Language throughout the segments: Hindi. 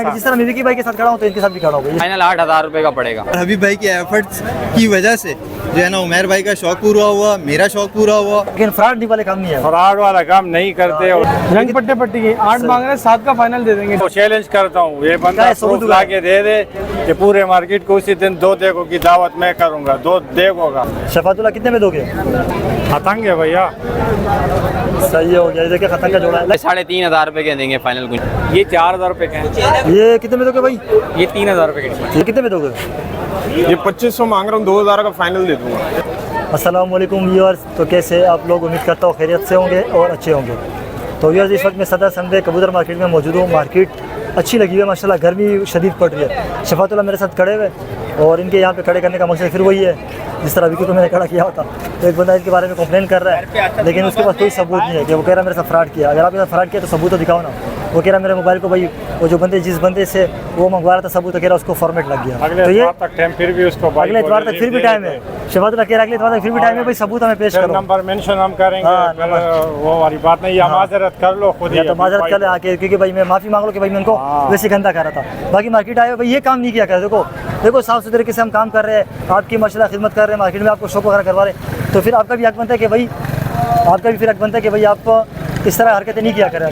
जिस तरह मैं विकी भाई के साथ खड़ा हूँ तो इनके साथ भी खड़ा हूँ। फाइनल 8,000 रुपए का पड़ेगा। हबीब भाई के एफर्ट्स की वजह से जो है ना उमर भाई का शौक पूरा हुआ, मेरा शौक पूरा हुआ। लेकिन फ्रॉड वाले काम नहीं है, फ्रॉड वाला काम नहीं करते। रंग पट्टे पट्टी की 8 मांग रहे हैं, 7 का फाइनल दे देंगे। तो चैलेंज करता हूँ, ये बंदा प्रूफ ला के दे दे कि पूरे मार्केट को उसी दिन 2 देखो की दावत मैं करूँगा, 2 देखोगा। शफातुल्लाह कितने में दोगे? खतंग है भैया, सही हो गया। देखिए खतंग का जोड़ा है, 3,500 रुपए के देंगे फाइनल कुछ। ये 4,000 रुपए के हैं। ये कितने में दोगे भाई? ये 3,000 रुपए के। ये कितने में दोगे? ये 2500 मांग रहा हूँ, 2,000 का फाइनल दे दूंगा। अस्सलाम वालेकुम व्यूअर्स, तो कैसे आप लोग? उम्मीद करता हूँ खैरियत से होंगे और अच्छे होंगे। तो व्यूअर्स इस वक्त मैं सदर संडे कबूतर मार्केट में मौजूद हूँ। मार्केट अच्छी लगी हुई है माशाल्लाह, गर्मी शदीद पड़ रही है। शफातुल्लाह मेरे साथ खड़े हुए और इनके यहाँ पे खड़े करने का मकसद फिर वही है जिस तरह विकी को मैंने खड़ा किया होता। तो एक बंदा इनके बारे में कंप्लेन कर रहा है लेकिन उसके पास कोई सबूत नहीं है कि वो कह रहा है मेरे साथ फ्रॉड किया। अगर आपके साथ फ्रॉड किया तो सबूत तो दिखाओ ना। वो कह रहा है मेरे मोबाइल को भाई वो जो बंदे जिस बंदे से वो मंगवा रहा था सबूत तो कह रहा उसको फॉर्मेट लग गया। अगले तो ये तक टाइम फिर भी उसको अगले इतवार तक फिर भी टाइम है। शफातुल्लाह कह रहा है अगले इतवार तक फिर भी टाइम है, भाई सबूत हमें पेश करो। नंबर मेंशन हम करेंगे, वो वाली बात नहीं। या माजरत कर लो खुद ही, तो माजरत कर ले आके, क्योंकि भाई मैं माफ़ी मांग लो कि भाई मैं उनको वैसे गंदा कर रहा था। बाकी मार्केट आए भाई ये काम नहीं किया कर। देखो साफ सुथरे तरीके से हम काम कर रहे हैं, आपकी माशाल्लाह खिदमत कर रहे हैं, मार्केट में आपको शॉप वगैरह करवा रहे हैं, तो फिर आपका भी हक बनता है कि भाई आप इस तरह हरकतें नहीं किया करें।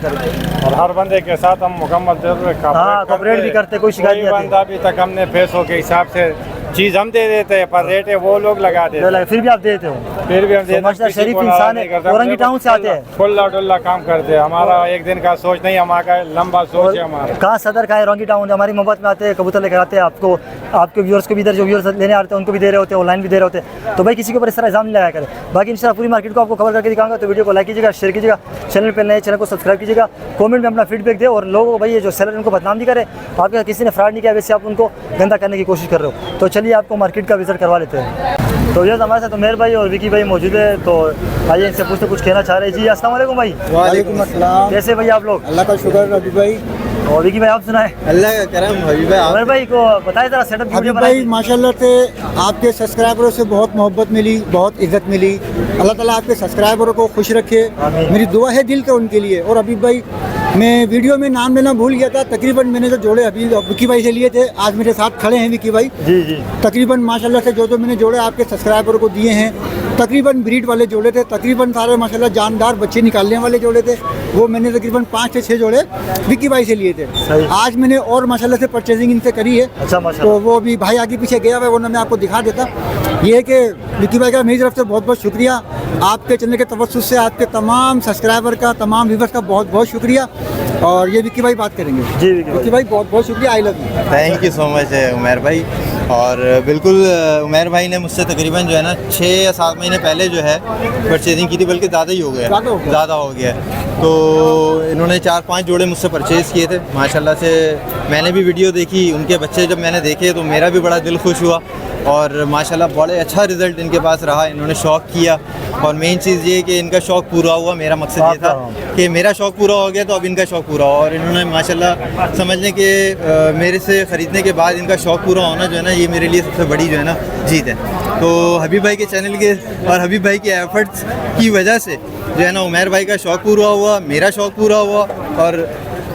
और हर बंदे के साथ हम मुकम्मल कोऑपरेट भी करते, कोई शिकायत नहीं आती। बंदा अभी तक हमने पैसों के हिसाब से चीज़ हम दे देते हैं, पर रेट है वो लोग लगा देते हैं, फिर भी आप देते हो। फिर भी हम देते हैं। शरीफ इंसान है, औरंगी टाउन से आते हैं, खुल्ला डुल्ला काम करते हैं। हमारा एक दिन का सोच नहीं, हमारा लंबा सोच है हमारा। कहाँ सदर का है, औरंगी टाउन हमारी मोहब्बत में आते हैं, कबूतर लेकर आते हैं। आपको आपके व्यूअर्स को भी इधर जो व्यूअर्स लेने आते हैं उनको भी दे रहे होते हैं, ऑनलाइन भी दे रहे होते हैं। तो भाई किसी के ऊपर इस तरह इल्जाम नहीं लगाया करें। बाकी इंशाल्लाह पूरी मार्केट को आपको कवर करके दिखाऊंगा। तो वीडियो को लाइक कीजिएगा, शेयर कीजिएगा, चैनल पर नए चैनल को सब्सक्राइब कीजिएगा, कमेंट में अपना फीडबैक दे। और लोगों को भाई ये जो सेलर उनको बदनाम नहीं करे, आपके किसी ने फ्रॉड नहीं किया वैसे आप उनको गंदा करने की कोशिश कर रहे हो। तो चलिए आपको मार्केट का विजिट करवा लेते हैं। तो ये हमारे साथ उमर भाई और विकी भाई मौजूद है, तो आइए इनसे पूछते कुछ कहना चाह रहे हैं। जी अस्सलाम वालेकुम भाई। वालेकुम अस्सलाम। कैसे भाई आप लोग? अल्लाह का शुक्र हबीब भाई। और विकी भाई आप सुनाए? अल्लाह का करम हबीब भाई। उमर भाई को बताइए जरा सेटअप हबीब भाई माशाल्लाह से आपके सब्सक्राइबरों से बहुत मोहब्बत मिली, बहुत इज्जत मिली। अल्लाह ताला आपके सब्सक्राइबरों को खुश रखे, मेरी दुआ है दिल के उनके लिए। और हबीब भाई मैं वीडियो में नाम लेना भूल गया था, तकरीबन मैंने जो जोड़े अभी विकी भाई से लिए थे आज मेरे साथ खड़े हैं विकी भाई। जी तकरीबन माशाल्लाह से जो मैंने जोड़े आपके सब्सक्राइबरों को दिए हैं, तकरीबन ब्रीड वाले जोड़े थे, तकरीबन सारे माशाल्लाह जानदार बच्चे निकालने वाले जोड़े थे। वो मैंने तकरीबन 5 से 6 जोड़े विकी भाई से लिए थे। आज मैंने और माशाल्लाह से परचेजिंग इनसे करी है। अच्छा तो वो भी भाई आगे पीछे गया हुआ है, वो मैं आपको दिखा देता। ये है कि विकी भाई का मेरी तरफ से बहुत बहुत शुक्रिया। आपके चैनल के तवज्जुह से आपके तमाम सब्सक्राइबर का, तमाम व्यूअर्स का बहुत बहुत शुक्रिया। और ये विकी भाई बात करेंगे। जी विकी भाई बहुत बहुत शुक्रिया, I love you. Thank you so much Umar भाई। और बिल्कुल उमर भाई ने मुझसे तकरीबन जो है ना 6 या 7 महीने पहले जो है परचेजिंग की थी, बल्कि ज़्यादा ही हो गया, ज़्यादा हो गया। तो इन्होंने 4-5 जोड़े मुझसे परचेज़ किए थे माशाल्लाह से। मैंने भी वीडियो देखी, उनके बच्चे जब मैंने देखे तो मेरा भी बड़ा दिल खुश हुआ और माशाल्लाह बड़े अच्छा रिज़ल्ट इनके पास रहा। इन्होंने शौक़ किया और मेन चीज़ ये कि इनका शौक़ पूरा हुआ। मेरा मकसद ये था कि मेरा शौक़ पूरा हो गया तो अब इनका शौक़ पूरा हो। और इन्होंने माशाल्लाह समझने के मेरे से ख़रीदने के बाद इनका शौक़ पूरा होना जो है ना, ये मेरे लिए सबसे बड़ी जो है ना जीत है। तो हबीब भाई के चैनल के और हबीब भाई के एफर्ट्स की वजह से जो है ना उमर भाई का शौक़ पूरा हुआ, मेरा शौक़ पूरा हुआ और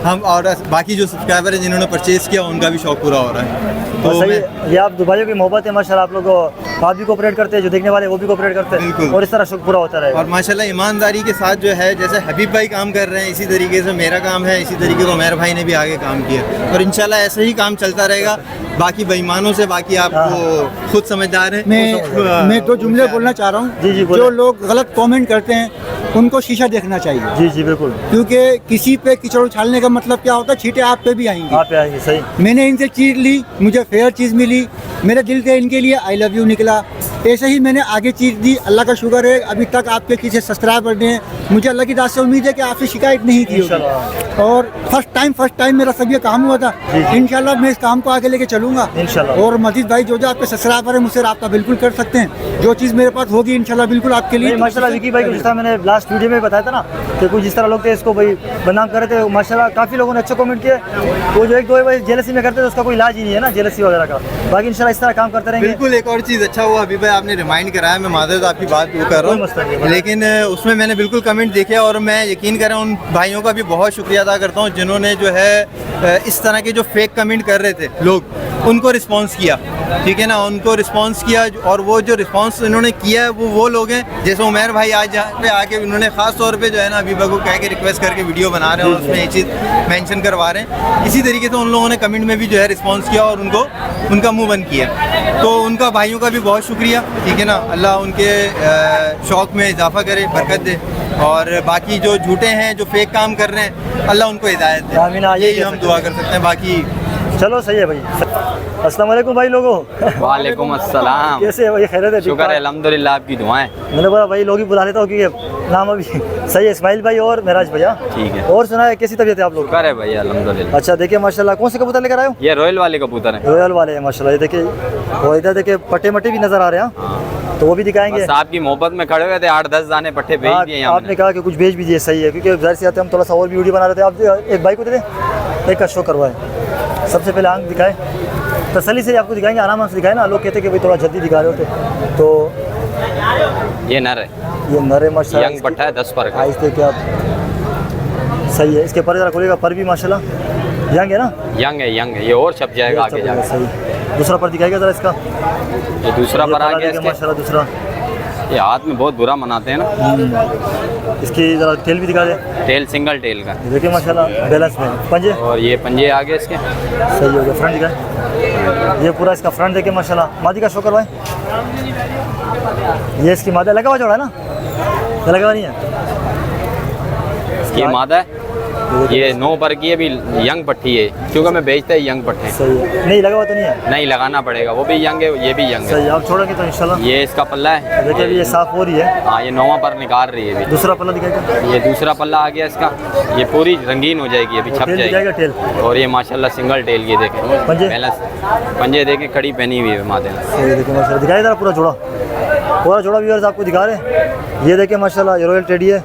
हम और बाकी जो सब्सक्राइबर हैं जिन्होंने परचेज़ किया उनका भी शौक़ पूरा हो रहा है। तो ये आप दुबई की मोहब्बत है माशाल्लाह। आप लोग आप भी कोऑपरेट करते हैं, जो देखने वाले वो भी कोऑपरेट करते हैं और इस तरह शौक़ पूरा होता रहे। और माशाल्लाह ईमानदारी के साथ जो है, जैसे हबीब भाई काम कर रहे हैं इसी तरीके से मेरा काम है, इसी तरीके से उमर भाई ने भी आगे काम किया और इंशाल्लाह ऐसे ही काम चलता रहेगा। बाकी बेईमानों से बाकी आपको खुद समझदार हैं। मैं 2 जुमले बोलना चाह रहा हूँ। जो लोग गलत कमेंट करते हैं उनको शीशा देखना चाहिए। जी बिल्कुल, क्योंकि किसी पे कीचड़ उछालने का मतलब क्या होता है, छींटे आप पे भी आएंगी। आप पे आएंगे, सही। मैंने इनसे चीज़ ली, मुझे फेयर चीज़ मिली, मेरे दिल से इनके लिए आई लव यू निकला। ऐसे ही मैंने आगे चीज़ दी, अल्लाह का शुक्र है अभी तक आपके किसी सब्सक्राइबर ने, मुझे अल्लाह की दाद से उम्मीद है कि आपसे शिकायत नहीं की होगी। और फर्स्ट टाइम मेरा सब ये काम हुआ था। इंशाल्लाह मैं इस काम को आगे लेके चलूँगा। और मजीद भाई जो आपके सब्सक्राइबर है मुझसे रब्ता बिल्कुल कर सकते हैं। जो चीज़ मेरे पास होगी इंशाल्लाह बिल्कुल आपके लिए। माशाल्लाह विकी भाई को जिस तरह मैंने लास्ट वीडियो में बताया था ना कि कुछ जिस तरह लोग थे इसको भाई बदनाम कर रहे थे, माशाल्लाह काफ़ी लोगों ने अच्छे कमेंट किए। वो जो 1-2 भाई जेलसी में करते थे उसका कोई इलाज ही नहीं है ना, जेलसी वगैरह का। बाकी इंशाल्लाह इस तरह काम करते रहेंगे। बिल्कुल। एक और चीज़ अच्छा हुआ हबीब भाई, आपने रिमाइंड कराया, मैं मादरत आपकी बात वो कर कोई मसला रहा नहीं हूँ, है। लेकिन उसमें मैंने बिल्कुल कमेंट देखे और मैं यकीन कर रहा हूँ उन भाइयों का भी बहुत शुक्रिया अदा करता हूँ जिन्होंने जो है इस तरह के जो फेक कमेंट कर रहे थे लोग, उनको रिस्पॉन्स किया, ठीक है ना, उनको रिस्पॉन्स किया। और वो जो रिस्पॉन्स इन्होंने किया है वो लोग हैं जैसे उमैर भाई आज यहाँ पे आके उन्होंने ख़ास तौर पे जो है ना अबीबा को कह के रिक्वेस्ट करके वीडियो बना रहे हैं और उसमें ये चीज़ मेंशन करवा रहे हैं। इसी तरीके से उन लोगों ने कमेंट में भी जो है रिस्पॉन्स किया और उनको उनका मुंह बंद किया। तो उनका भाइयों का भी बहुत शुक्रिया, ठीक है ना, अल्लाह उनके शौक़ में इजाफा करे, बरकत दे, और बाकी जो झूठे हैं जो फेक काम कर रहे हैं अल्लाह उनको हिदायत दे, आमीन, आइए यही हम दुआ कर सकते हैं। बाकी चलो सही है भाई। अस्सलाम वालेकुम भाई लोगों। वालेकुम अस्सलाम। कैसे है भाई, खैरियत है? शुक्र है अल्हम्दुलिल्लाह, आपकी दुआएं। मैंने बोला भाई लोग ही बुला लेता हूँ क्योंकि नाम अभी सही है, इस्माइल भाई और मेराज भैया। ठीक है। और सुना है कैसी तबीयत है आप लोग? शुक्र है भाई अल्हम्दुलिल्लाह। अच्छा देखिए माशाल्लाह, कौन से कबूतर लेकर आए हो? ये रॉयल वाले कबूतर हैं। रॉयल वाले हैं माशाल्लाह। ये देखिए, और इधर देखिए पट्टे मट्टे भी नज़र आ रहे हैं, तो वो भी दिखाएंगे। बस आपकी मोहब्बत में खड़े हुए थे, 8-10 दाने पट्टे भेज दिए यहाँ आपने कहा कि कुछ भेज भी दिए, सही है, क्योंकि जाहिर सी बात है हम थोड़ा सा और भी वीडियो बना रहे थे। आप एक भाई को दे दें, एक का शो करवाए। सबसे पहले आंख दिखाए, तसल्ली से आपको दिखाएंगे, आराम से दिखाए ना। लोग कहते हैं कि भाई थोड़ा जल्दी दिखा रहे होते। तो ये नर है, ये नरे माशाल्लाह, यंग पट्टा है 10 पर का। आइस देखिए आप, सही है। इसके पर जरा खोलेगा, पर भी माशाल्लाह यंग है ना, यंग है, यंग है, ये और छप जाएगा आगे जाके। सही। दूसरा पर दिखाएगा जरा इसका, ये दूसरा पर आ गया इसके। माशाल्लाह दूसरा। ये हाथ में बहुत बुरा मनाते हैं ना। इसकी जरा टेल भी दिखा दे, टेल सिंगल टेल का, देखिए माशाल्लाह बैलेंस में। पंजे और ये पंजे आगे इसके। सही हो गया। फ्रंट दिखाए, ये पूरा इसका फ्रंट देखिए माशाल्लाह। मादी का शो करवाएं। ये इसकी मादा लगा हुआ जोड़ा है ना, ये लगा हुआ नहीं है। ये मादा है, ये 9 पर की है, अभी यंग पट्टी है, क्योंकि मैं बेचता ही यंग पट्टे हैं। सही है, नहीं लगा हुआ तो नहीं है? नहीं लगाना पड़ेगा, वो भी यंग है, ये भी यंग सही है। है, आप छोड़ोगे तो इंशाल्लाह। ये इसका पल्ला है, देखिए अभी ये साफ हो रही है। हाँ ये 9वां पर निकाल रही है अभी। दूसरा पल्ला दिखाएगा, ये दूसरा पल्ला आ गया इसका, ये पूरी रंगीन हो जाएगी, अभी छप टेल दिखाएगा जाएगी। टेल। और ये माशाल्लाह सिंगल टेल, ये देखें पंजे? पंजे देखें, कड़ी पहनी हुई है मादे ने। सही देखिए माशाल्लाह, दिखाई जरा पूरा जोड़ा, पूरा जोड़ा व्यूअर्स आपको दिखा रहे हैं। ये देखिए माशाल्लाह, ये रॉयल टेडी है।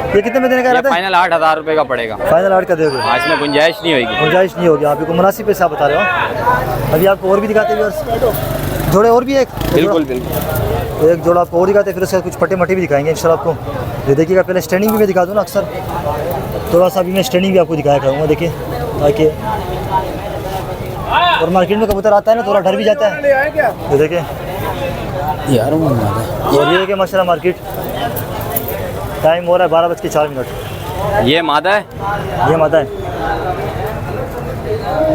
ये कितने में देने का ये रहता है? फाइनल 8,000 रुपये का पड़ेगा। फाइनल 8 का दोगे? हाँ, इसमें गुंजाइश नहीं होगी। गुंजाइश नहीं होगी, आप को मुनासिब पैसे आप बता रहे हो। अभी आपको और भी दिखाते हैं व्यूअर्स, जोड़े और भी है। बिल्कुल बिल्कुल। एक जोड़ा आपको और दिखाते हैं, फिर उसके कुछ पट्टे मट्टे भी दिखाएंगे इंशाल्लाह आपको। ये देखिएगा, पहले स्टैंडिंग भी मैं दिखा दूँ ना, अक्सर थोड़ा सा भी मैं स्टैंडिंग भी आपको दिखाया करूँगा। देखिए ताकि, और मार्केट में कबूतर आता है ना, थोड़ा डर भी जाता है। ये देखिए यार, और ये देखिए माशाल्लाह मार्केट, टाइम हो रहा है 12:04। ये मादा है, ये माता है।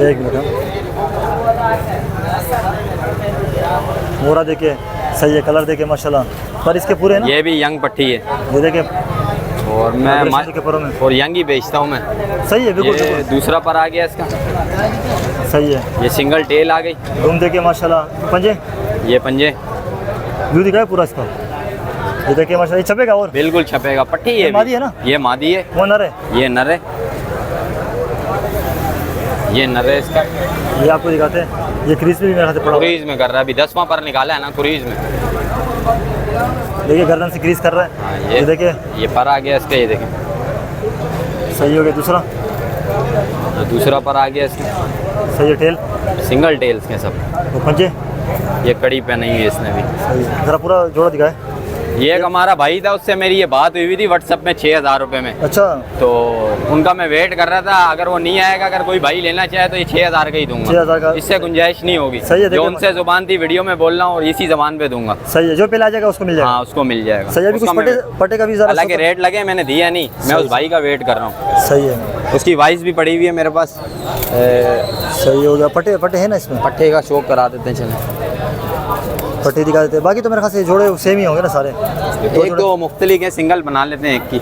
एक मिनट, मोरा देखिए, सही है, कलर देखिए माशाल्लाह, पर इसके पूरे है ना। ये भी यंग पट्टी है। ये देखिए, और मैं के परों में और यंग ही बेचता हूँ मैं। सही है, बिल्कुल ये बिल्कुल दूसरा पर आ गया इसका, सही है। ये सिंगल टेल आ गई। रूम देखिए माशाल्लाह। पंजे ये पंजे व्यू दिखाए पूरा इसका, ये देखिए माशाल्लाह। ये छपेगा और बिल्कुल छपेगा, पट्टी ये ये मादी भी। है ना? ये मादी है, वो नर है, ये नर है, ये नर है इसका। ये आपको दिखाते हैं। ये क्रीज में भी मेरे हाथ से पड़ा हुआ है। क्रूज में कर रहा है, अभी 10वां पर निकाला है ना क्रूज में। देखिए गर्दन से क्रीज कर रहा है। हाँ, ये देखिए, ये पर आ गया इसका, ये देखें। सही हो गया। दूसरा, ये दूसरा पर आ गया इसका, सही है। टेल, सिंगल टेल्स के सब। वो पंजे, ये कड़ी पहनी हुई है इसने भी। सही है। जरा पूरा जोड़ा दिखाए। ये एक हमारा भाई था, उससे मेरी ये बात हुई थी व्हाट्सएप में 6,000 रुपये में। अच्छा, तो उनका मैं वेट कर रहा था, अगर वो नहीं आएगा, अगर कोई भाई लेना चाहे तो ये 6,000 का ही 6,000 दूंगा, का। इससे गुंजाइश नहीं होगी। सही है, जो देखिए। उनसे जुबान थी वीडियो में बोल रहा हूँ, और इसी जबान पे दूंगा। सही है, जो पहले आ जाएगा उसको मिल जाएगा। हाँ उसको मिल जाएगा। सही है। अभी कुछ उसका मैं- पट्टे का भी जरा हालांकि रेट लगे, मैंने दिया नहीं, मैं उस भाई का वेट कर रहा हूँ। सही है, उसकी वाइस भी पड़ी हुई है मेरे पास। सही हो गया। पट्टे पट्टे हैं ना इसमें, पट्टे का शौक करा देते हैं, चले। पट्टे दिखा देते हैं। बाकी तो मेरे ख्याल से जोड़े सेम ही होंगे ना सारे। एक दो मुख्तलिफ है, सिंगल बना लेते हैं एक की।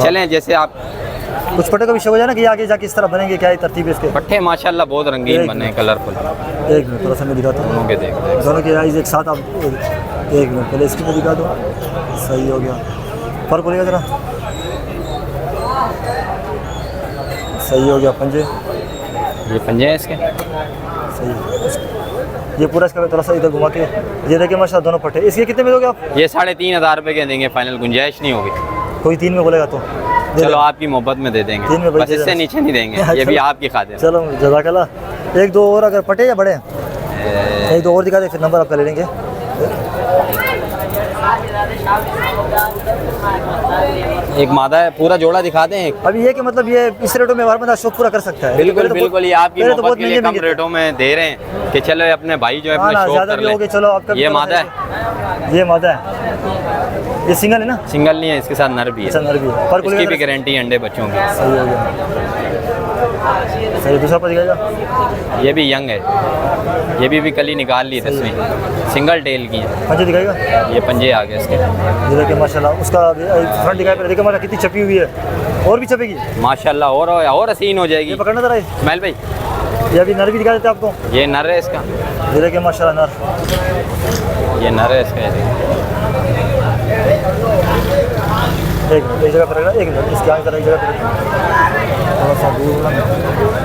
चलें, जैसे आप कुछ पट्टे का भी शो हो जाए ना कि आगे जाके इस तरह बनेंगे, क्या है तरतीब है इसके। पट्टे माशाल्लाह बहुत रंगीन बने हैं, कलरफुल। एक मिनट थोड़ा सा मैं दिखाता हूँ, दोनों के देख दोनों के आइज एक साथ। आप एक मिनट पहले इसकी मैं दिखा दो। सही हो गया, फर्क बोलेगा जरा। सही हो गया। पंजे, ये पंजे हैं इसके। सही है। ये पूरा इसका थोड़ा सा इधर घुमा के, ये देखिए माशाल्लाह दोनों पट्टे। इसके कितने में दोगे आप? ये 3,500 रुपये के देंगे फाइनल, गुंजाइश नहीं होगी। कोई 3 में बोलेगा तो दे चलो दे। आपकी मोहब्बत में दे देंगे, 3 में भाई बस दे इससे देना। नीचे नहीं देंगे, ये भी आपकी खातिर। चलो जज़ाकल्लाह। एक दो और अगर पटे या बड़े हैं, एक दो और दिखा दे, फिर नंबर आपका ले लेंगे। एक मादा है, पूरा जोड़ा दिखा दें एक। अभी ये कि मतलब ये इस रेटों में हर बंदा शौक पूरा कर सकता है। बिल्कुल पहले तो बिल्कुल, ये आपकी पहले तो मोहब्बत बहुत के लिए महंगे कम महंगे थे। रेटों में दे रहे हैं कि चलो अपने भाई जो है हाँ अपने ना, शौक ज़्यादा कर भी हो गए, चलो आपका ले। ये भी मादा है, ये मादा है, ये सिंगल है ना? सिंगल नहीं है, इसके साथ नर भी है। अच्छा, नर भी है। पर इसकी भी गारंटी है अंडे बच्चों की। सही हो गया। सही, दूसरा पर दिखाएगा। ये भी यंग है, ये भी कल ही निकाल ली 10वीं, सिंगल टेल की है। पंजे दिखाएगा। ये पंजे आ गए इसके, ये देखिए माशाल्लाह, उसका फ्रंट दिखाई पर देखिए माशाल्लाह कितनी छपी हुई है, और भी छपेगी। माशाल्लाह और हसीन हो ये जाएगी। पकड़ना जरा, इस्माइल भाई, ये अभी नर भी दिखा देते हैं आपको। ये नर है इसका, ये देखिए माशाल्लाह नर। ये नर है इसका। ये देखिए। एक जगह पर रखना, एक मिनट इसके आगे जरा एक जगह पर रखना, थोड़ा सा दूर ना।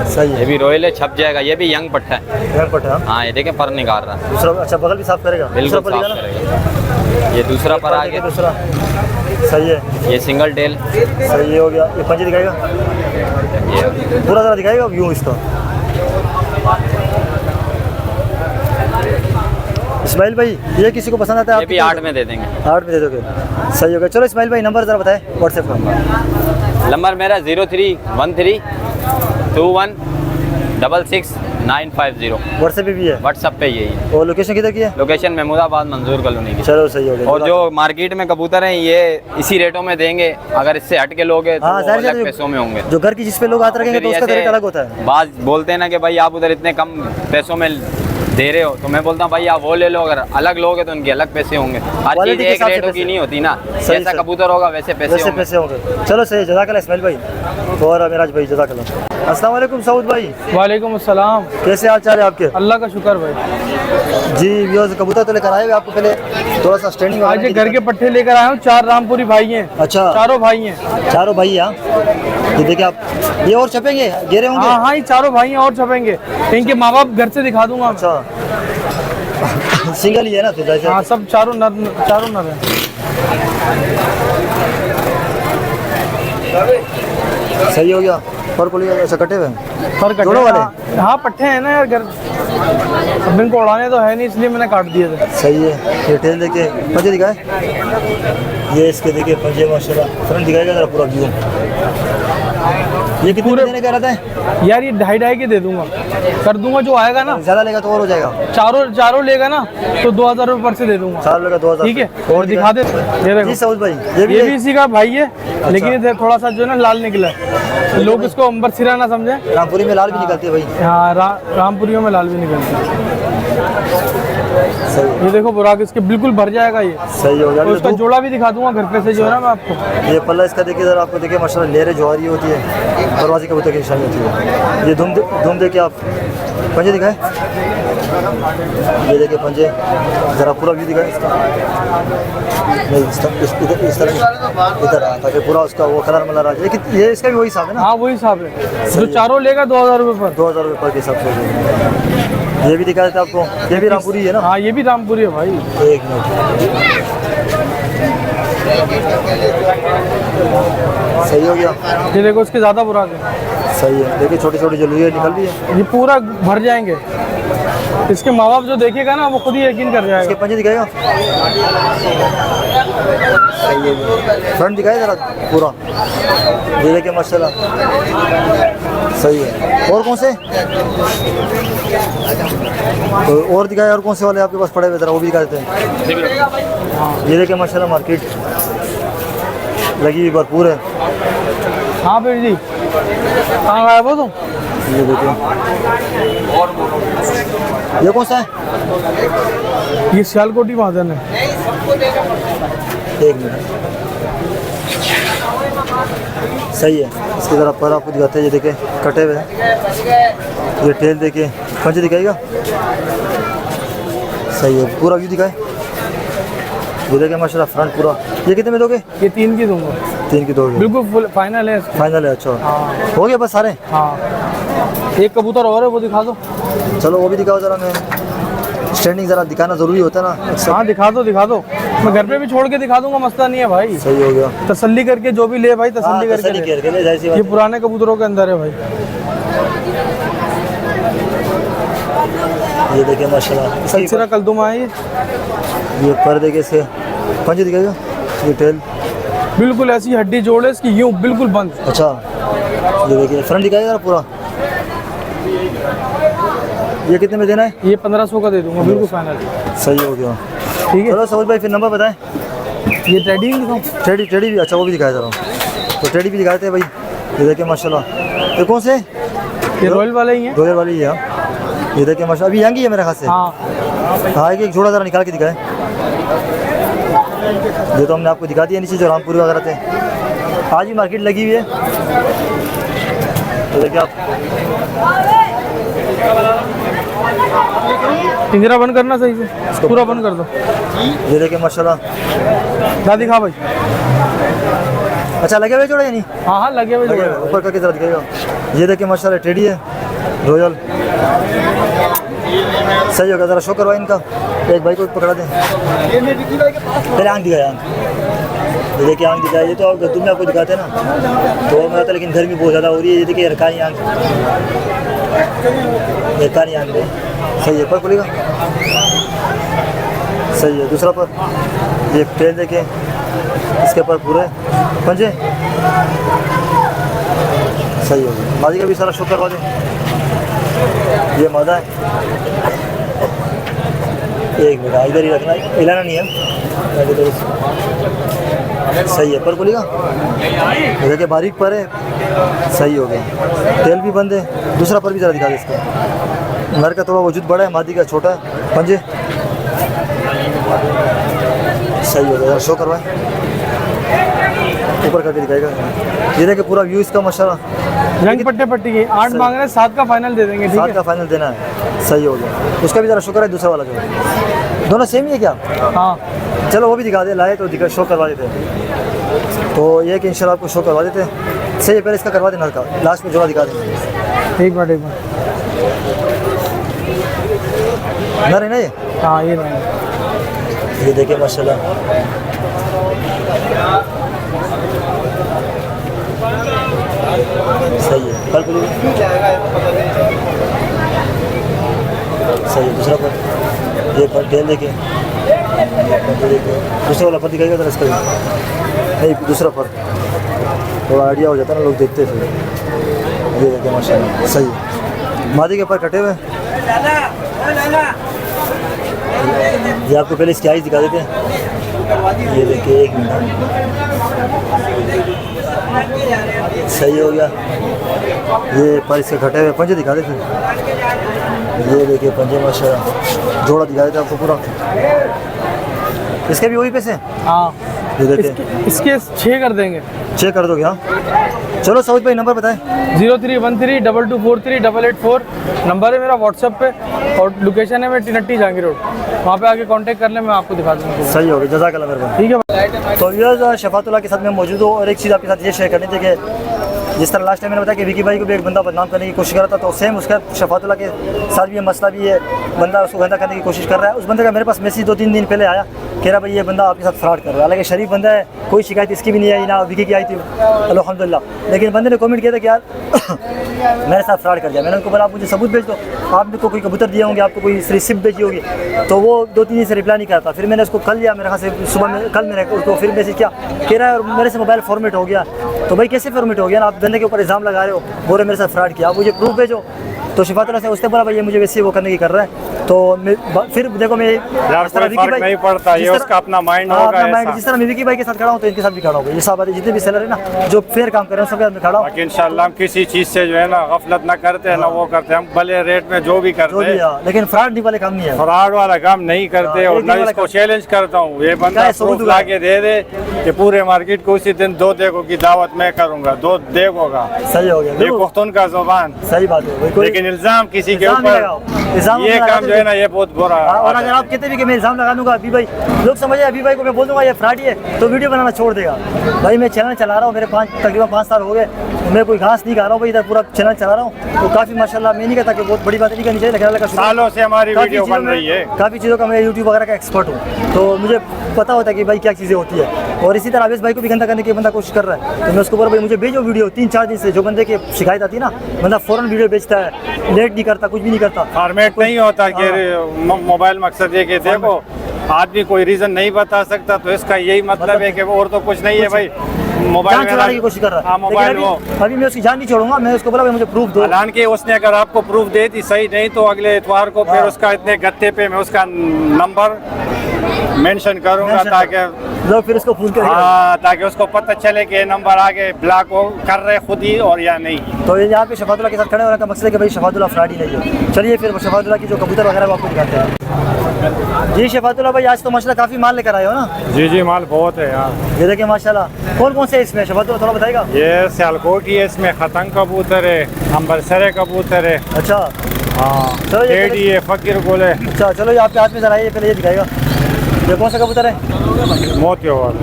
सही ये है। भी रॉयल है, छप जाएगा। ये भी यंग पट्टा है। ध्यान पट है। हाँ ये देखें पर निकाल रहा है, दूसरा अच्छा बगल भी साफ करेगा। बिल्कुल दूसरा पर साफ दिखाना। करेगा। ये दूसरा पर आ गया, दूसरा सही है। ये सिंगल टेल। सही हो गया। ये पंजे दिखाएगा, ये पूरा जरा दिखाएगा व्यू इसका। इस्माइल भाई, ये किसी को पसंद आता है? ये भी 8 में दे देंगे। 8 में दे दोगे, सही हो गया। चलो इस्माइल भाई नंबर ज़रा बताएं व्हाट्सएप का। नंबर मेरा 031321666950। व्हाट्सएप पे भी है, व्हाट्सअप पे यही है। और लोकेशन किधर की है? लोकेशन महमूदाबाद मंजूर कॉलोनी की। चलो सही हो गया। और जो मार्केट में कबूतर हैं ये इसी रेटों में देंगे, अगर इससे हट के लोगे तो हाँ, वो ज़ाहिर अलग है, पैसों में होंगे। जो घर की जिस पे लोग हाथ रखेंगे तो फिर उसका ऐसे रेट अलग होता है। बात बोलते हैं ना कि भाई आप उधर इतने कम पैसों में दे रहे हो, तो मैं बोलता हूँ भाई आप वो ले लो, अगर अलग लोगे तो उनके अलग पैसे होंगे। हर क्वालिटी चीज़ के एक हिसाब से रेटों की पैसे। नहीं होती ना, सही, जैसा सही। कबूतर होगा वैसे पैसे वैसे होंगे। पैसे होंगे। चलो सही, जज़ाकल्लाह इस्माइल भाई और मेराज भाई, जज़ाकल्लाह। अस्सलाम वालेकुम सऊद भाई, वालेकुम अस्सलाम। कैसे हाल चाल है आपके? अल्लाह का शुक्र भाई। जी व्यूअर्स, कबूतर तो लेकर आए हुए आपको, पहले थोड़ा सा स्टैंडिंग आज ये घर के पट्टे लेकर आया हूँ, 4 रामपुरी भाई हैं। अच्छा, चारों भाई हैं। चारों भाई हैं। ये देखिए आप, ये और छपेंगे, गेरे होंगे। हाँ हाँ, ये चारों भाई हैं और छपेंगे। इनके माँ बाप घर से दिखा दूंगा। अच्छा सिंगल ही है ना फिर वैसे? हाँ, सब चारों नर हैं। सही हो गया। पर को ऐसा कटे हुए हैं। पर कटे दोनों वाले? हाँ, पट्टे हैं ना यार घर, अब इनको उड़ाने तो है नहीं, इसलिए मैंने काट दिए थे। सही है। ये टेल देखे, पंजे दिखाए, ये इसके देखिए पंजे माशाल्लाह। फ्रंट दिखाएगा जरा पूरा व्यू। ये कितने में देने का रहता है? यार ये 2.5 के दे दूंगा, कर दूंगा, जो आएगा ना। ज़्यादा लेगा तो और हो जाएगा। चारों लेगा ना तो 2000 रुपये पर से दे दूंगा। 4 लेगा 2000। ठीक है, और दिखा दे। ये जी देखो, सऊद भाई, ये भी इसी का भाई है, लेकिन ये थोड़ा सा जो है ना लाल निकला है, तो लोग इसको अंबर सिरा ना समझे। रामपुरी में लाल भी निकलती है भाई। हाँ, रामपुरियों में लाल भी निकलती है। सही, ये देखो बुराक इसके बिल्कुल भर जाएगा ये। सही हो गया। और उसका जोड़ा भी दिखा दूंगा घर पे से, जो है ना मैं आपको। ये पल्ला इसका देखिए जरा, आपको देखिए माशाल्लाह लेरे ज्वारी होती है, परवाजी कबूतर की निशानी होती है। ये धूम देखिए आप, पंजे दिखाए, ये देखिए पंजे, ज़रा पूरा व्यू दिखाए इसका। नहीं, इस तरह इधर आ, ताकि पूरा उसका वो कलर मलर आ जाए। लेकिन ये इसका भी वही हिसाब है ना? हाँ, वही हिसाब है, जो चारों लेगा 2000 रुपये पर। 2000 रुपये पर के हिसाब से। ये भी दिखा देते आपको, ये भी रामपुरी है ना? हाँ, ये भी रामपुरी है भाई। एक मिनट, सही हो गया। ये देखो इसके ज़्यादा बुराक है। सही है, देखिए छोटी छोटी जो लुइयाँ निकल रही है। ये पूरा भर जाएंगे, इसके माँ बाप जो देखेगा ना वो खुद ही यकीन कर इसके जाएगा। पंजे दिखाएगा, सही है। फ्रंट दिखाए जरा पूरा, ये देखिए माशाल्लाह, सही है। और कौन से और दिखाए, और कौन से वाले आपके पास पड़े हुए, जरा वो भी दिखा देते हैं। ये देखिए माशाल्लाह, मार्केट लगी हुई भरपूर है। हाँ फिर जी, कहाँ आया वो तुम? ये देखिए, ये कौन सा है? ये सियालकोटी महाजन है। एक मिनट, सही है। इसकी तरफ पर आपको दिखाते हैं, ये देखिए कटे हुए हैं। ये टेल देखिए, पंजे दिखाएगा, सही है। पूरा व्यू दिखाए, ये देखिए माशाल्लाह फ्रंट पूरा। ये कितने में दोगे? ये 3 की दूंगा, 3 की दोगे? बिल्कुल फुल फाइनल है इसका। फाइनल है। अच्छा, हाँ हो गया बस सारे? हाँ, एक कबूतर और है, वो दिखा दो। चलो वो भी दिखाओ जरा। मैं स्टैंडिंग ज़रा दिखाना ज़रूरी होता है ना अक्सर। हाँ, दिखा दो। मैं घर पे भी छोड़ के दिखा दूंगा, मसला नहीं है भाई। सही हो गया। तसल्ली करके जो भी ले भाई, हाँ, तसल्ली करके तसल्ली ले। करके ले, जाहिर सी बात ये है। पुराने कबूतरों के अंदर है भाई। ये देखिए माशाल्लाह सिलसिला कलदुमा है ये पर्दे के से पंजे दिखाएगा ये टेल बिल्कुल ऐसी हड्डी जोड़े इसकी यूं बिल्कुल बंद। अच्छा ये देखिए फ्रंट दिखाएगा पूरा। ये कितने में देना है? ये 1500 का दे दूंगा बिल्कुल फाइनल। सही हो गया ठीक है चलो सऊद भाई फिर नंबर बताएं। ये टेडी दिखाऊं? टेडी भी अच्छा वो भी दिखाया जा रहा हूँ तो टेडी भी दिखाते हैं भाई। ये देखिए माशाल्लाह ये कौन से ये रॉयल वाले ही हैं। रॉयल वाली ही है। ये देखिए माशाल्लाह अभी यंग ही है मेरे ख्याल से। हाँ हाँ एक जोड़ा ज़रा निकाल के दिखाए। ये तो हमने आपको दिखा दिया नीचे जो रामपुर वगैरह थे। आज भी मार्केट लगी हुई है तो देखिए आप पिंजरा बंद करना सही से पूरा बंद कर दो। ये देखिए माशाल्लाह दादी खा भाई। अच्छा लगे हुए जोड़े या नहीं? हाँ हाँ लगे हुए लगे जोड़े। हुए ऊपर करके ज़रा दिखाएगा। ये देखिए माशाल्लाह टेडी है रॉयल। सही होगा ज़रा शो करवा इनका। एक भाई को पकड़ा दें पहले आँख दिखाया आँख। ये देखिए आँख दिखाया। ये तो आप गद्दू में आपको दिखाते हैं ना तो वो था लेकिन गर्मी बहुत ज़्यादा हो रही है। ये देखिए रकानी आँख रकानी आँख में सही है पर खुलेगा सही है। दूसरा पर ये टेल देखिए इसके ऊपर पूरे पंजे सही हो गया। मादी का भी सारा शो करवा दें। ये मादा है एक मिनट इधर ही रखना हिलाना नहीं है। सही है पर बोलेगा देखिए बारीक पर है सही हो गया। तेल भी बंद है। दूसरा पर भी ज़रा दिखा दे इसका। नर का थोड़ा वजूद बड़ा है मादी का छोटा है पंजे सही हो गया। शो करवाएं ऊपर करके दिखाएगा। ये देखिए पूरा व्यू इसका माशाल्लाह। रंग पट्टे पट्टी की 8 मांग रहे हैं 7 का फाइनल दे देंगे। ठीक 7 है का फाइनल देना है सही हो गया। उसका भी ज़रा शो करा दूसरा वाला जो दोनों सेम ही है क्या? हाँ चलो वो भी दिखा दे लाए तो दिखा शो करवा देते हैं। तो ये कि इंशाल्लाह आपको शो करवा देते हैं। सही है पहले इसका करवा देना का लास्ट में जोड़ा दिखा देंगे। एक मिनट नर है ना ये? हाँ ये नहीं ये देखिए माशाल्लाह सही है कल सही है। दूसरा पर ये पर टेल देखिए दूसरा वाला पर दिखाएगा तो इसका नहीं दूसरा पर थोड़ा आइडिया हो जाता है ना लोग देखते थे। ये देखिए माशाल्लाह सही है। मादी के ऊपर कटे हुए ये आपको पहले इसकी आइज दिखा देते हैं। ये देखिए एक मिनट सही हो गया। ये पर इसके कटे हुए पंजे दिखा देते हैं। ये देखिए पंजे माशाल्लाह जोड़ा दिखा देते हैं आपको पूरा। इसके भी वही पैसे हाँ ये देखिए इसके 6 कर देंगे। 6 कर दोगे? हाँ चलो सऊद भाई नंबर बताएं। 0313224884 नंबर है मेरा व्हाट्सएप पे और लोकेशन है मेरी टिनट्टी जहांगीर रोड। वहाँ पे आके कांटेक्ट कर ले मैं आपको दिखा दूँगा। सही हो गया जज़ाकल्लाह मेरे ठीक है तो व्यूअर्स शफातुल्लाह के साथ मैं मौजूद हूँ और एक चीज़ आपके साथ ये शेयर करनी थी कि जिस तरह लास्ट टाइम मैंने बताया कि विकी भाई को भी एक बंदा बदनाम करने की कोशिश कर रहा था तो सेम उसका शफातुल्लाह के साथ भी ये मसला भी है। बंदा उसको गंदा करने की कोशिश कर रहा है। उस बंदे का मेरे पास मैसेज 2-3 दिन पहले आया कह रहा भाई ये बंदा आपके साथ फ्रॉड कर रहा है। हालांकि शरीफ बंदा है कोई शिकायत इसकी भी नहीं आई ना विकी की आई थी अल्हम्दुलिल्लाह। लेकिन बंदे ने कमेंट किया था कि यार मेरे साथ फ्रॉड कर दिया। मैंने उनको बोला आप मुझे सबूत भेज दो। आपने को कोई कबूतर दिया होंगे आपको कोई रिसिप्ट भेजी होगी तो वो 2-3 दिन से रिप्लाई नहीं करता। फिर मैंने उसको कल लिया मेरे ख्याल से सुबह में कल मैंने उसको फिर मैसेज किया कह रहा है मेरे से मोबाइल फॉर्मेट हो गया। तो भाई कैसे फॉर्मेट हो गया ना? आप बंदे के ऊपर इल्ज़ाम लगा रहे हो बोल रहे मेरे साथ फ्रॉड किया आप मुझे प्रूफ भेजो। तो शफातुल्लाह से उसने बोला भाई ये मुझे वैसे वो करने की कर रहा है। तो फिर देखो मैं यार कोई फर्क नहीं पड़ता ये उसका अपना माइंड होगा ऐसा। जिस तरह मैं विकी भाई के साथ खड़ा हूँ तो इनके साथ भी खड़ा होगा। ये सब जितने भी सेलर है ना जो फेयर काम कर रहे हैं सबके साथ में खड़ा हूँ। इंशाल्लाह हम किसी चीज से जो है ना गफलत ना करते हैं ना वो करते हैं। हम भले रेट में जो भी करते हैं लेकिन फ्रॉड नहीं वाले काम नहीं है। फ्रॉड वाला काम नहीं करते और मैं इसको चैलेंज करता हूँ ये बंदा प्रूफ ला के दे दे कि पूरे मार्केट को उसी दिन 2 देखो की दावत मैं करूँगा 2 देखोगा। सही हो गया ये पुख्तून का जुबान सही बात है। लेकिन इल्जाम किसी के ऊपर ये काम जो है ना ये बहुत बुरा है। और अगर आप कहते भी कि मैं इल्ज़ाम लगा दूंगा अभी भाई लोग समझे अभी भाई को मैं बोल दूंगा ये फ्रॉड ही है तो वीडियो बनाना छोड़ देगा। भाई मैं चैनल चला रहा हूँ मेरे तकरीबन 5 साल हो गए। मैं कोई घास नहीं खा रहा हूँ भाई इधर पूरा चैनल चला रहा हूँ तो काफ़ी माशाल्लाह मैं नहीं कहता कि बहुत बड़ी बात नहीं करनी चाहिए लेकिन सालों से हमारी वीडियो बन रही है। काफ़ी चीज़ों का मैं यूट्यूब वगैरह का एक्सपर्ट हूँ तो मुझे पता होता है कि भाई क्या चीज़ें होती है। और इसी तरह आवेश भाई को भी गंदा करने की बंदा कोशिश कर रहा है तो मैं उसको बोला भाई मुझे भेजो वीडियो 3-4 दिन से जो बंदे की शिकायत आती है ना बंदा फ़ौरन वीडियो भेजता है लेट नहीं करता कुछ भी नहीं करता फॉर्मेट नहीं होता कि मोबाइल मकसद ये कि देखो आदमी कोई रीजन नहीं बता सकता, तो इसका यही मतलब है कि वो और तो कुछ नहीं है भाई। मोबाइल जान छुड़ाने की कोशिश कर रहा है। हाँ, मोबाइल लेकिन वो अभी मैं उसकी जान नहीं छोड़ूंगा, मैं उसको बोला भाई मुझे प्रूफ दो। हालांकि उसने अगर आपको प्रूफ दे दी सही, नहीं तो अगले इतवार को फिर उसका इतने गत्ते पे मैं उसका नंबर मेंशन करूंगा ताकि लोग फिर उसको फोन करेंगे। हाँ, ताकि उसको पता चले कि ये नंबर आगे ब्लॉक हो कर रहे खुद ही और या नहीं। तो ये यहाँ पे शफातुल्लाह के साथ खड़े होने का मकसद है कि भाई शफातुल्लाह फ्रॉडी नहीं है। चलिए फिर शफातुल्लाह की जो कबूतर वगैरह वो आपको दिखाते हैं। जी शफातुल्लाह भाई, आज तो माशाल्लाह काफ़ी माल लेकर आए हो ना? जी जी, माल बहुत है यहाँ। ये देखिए माशाल्लाह। कौन कौन से इसमें शफातुल्लाह थोड़ा बताएगा? ये सियालकोट है, इसमें खतंग कबूतर है, अंबरसरे कबूतर है, अच्छा हाँ चलो ये टेडी है, फकीर गोल है, अच्छा चलो ये आपके हाथ में जरा, ये पहले ये दिखाएगा। ये कौन सा कबूतर है? मोती वाला।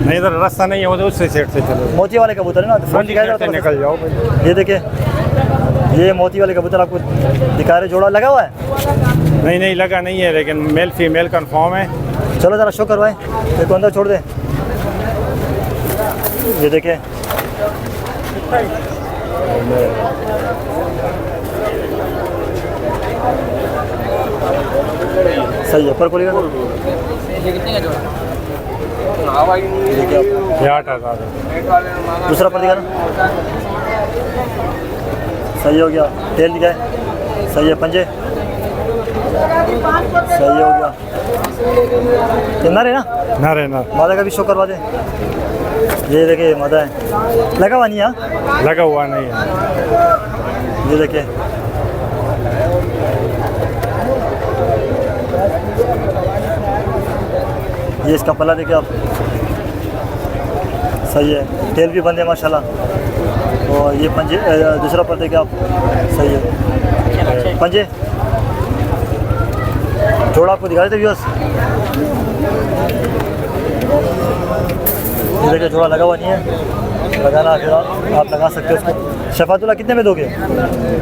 नहीं, इधर रास्ता नहीं है, वो दूसरे साइड से चलो। मोती वाले कबूतर है ना, तो फोन दिखाएगा तो निकल जाओ भाई। ये देखिए, ये मोती वाले कबूतर आपको दिखा रहे, जोड़ा लगा हुआ है? नहीं नहीं, लगा नहीं है, लेकिन मेल फीमेल कंफर्म है। चलो ज़रा शो करवाएं, एक अंदर छोड़ दे। ये देखिए, सही है, पर खोलिएगा। देखिए आप, ये 8,000 है। दूसरा पर दिखाना, सही हो गया। तेल दिखाए, सही है। पंजे, सही हो गया। ये नर है ना? नर है, नर। मादा का भी शो करवा दे। ये देखिए मादा है, लगा हुआ नहीं है? लगा हुआ नहीं है। ये देखिए, ये इसका पल्ला देखिए आप, सही है। तेल भी बंद है माशाल्लाह। और ये पंजे, दूसरा पर देखिए आप, सही है। पंजे जोड़ा आपको दिखा रहे थे व्यूअर्स। ये देखिए जोड़ा लगा हुआ नहीं है, लगाना फिर आप लगा सकते हो उसको। शफातुल्लाह कितने में दोगे?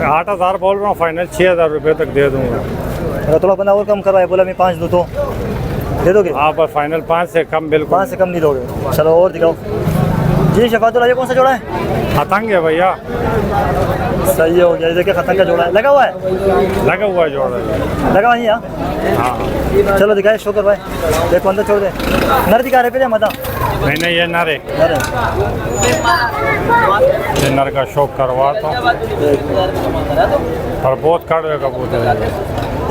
8,000 बोल रहा हूँ, फाइनल 6,000 रुपये तक दे दूँगा। अगर थोड़ा बंदा और कम करवाए, बोला मैं 5 दूँ तो दे दोगे? हाँ, पर फाइनल 5 से कम बिल्कुल। 5 से कम नहीं दोगे? चलो और दिखाओ। जी शफातुल्लाह, ये कौन सा जोड़ा है? खतंग है भैया। सही हो गया। ये देखिए खतंग का जोड़ा है, लगा हुआ है? लगा हुआ जोड़ा है। लगा हुआ नहीं है? हाँ, चलो दिखाए, शो करवाए। देखो अंदर छोड़ दे। नर दिखा रहे पहले मादा? नहीं नहीं, ये नर है। नर है। ये नर का शौक करवाता हूँ, और बहुत कड़वे कबूतर है।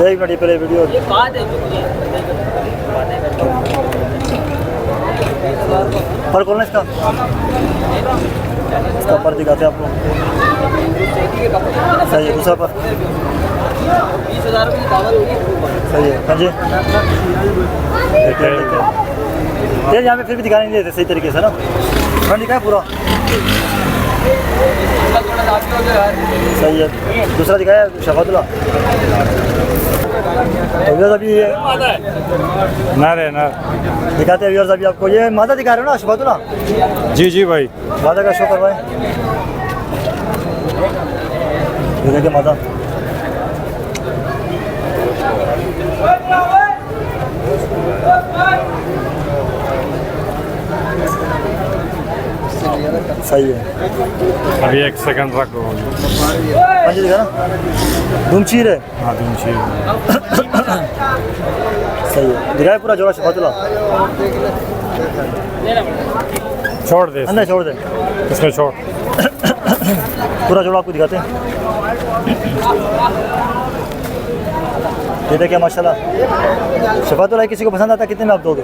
एक मिनट पहले वीडियो, पर खोलना इसका, इसका पर दिखाते हैं आपको। सही है। दूसरा पर, सही है। पंजे, तेल यहाँ पे फिर भी दिखाने नहीं देते सही तरीके से ना, फ्रंट दिखाए पूरा, सही है। दूसरा दिखाया शफातुल्लाह। तो व्यूअर्स अभी ये नर है, नर। दिखाते हैं व्यूअर्स, अभी आपको ये मादा दिखा रहे हो ना शफातुल्लाह? जी जी भाई। मादा का शो करवाएं। ये देखिए मादा, सही है। अभी 1 सेकंड रखो। पंजे दिखा ना, धूमचीर है। हाँ, दूसरी। सही है। दिखाए पूरा जोड़ा शफातुल्लाह, छोड़ दे, अंदर छोड़ दे। इसमें छोड़। पूरा जोड़ा आपको दिखाते हैं। ये देखिए माशाल्लाह। शफातुल्लाह किसी को पसंद आता है, कितने में आप दोगे?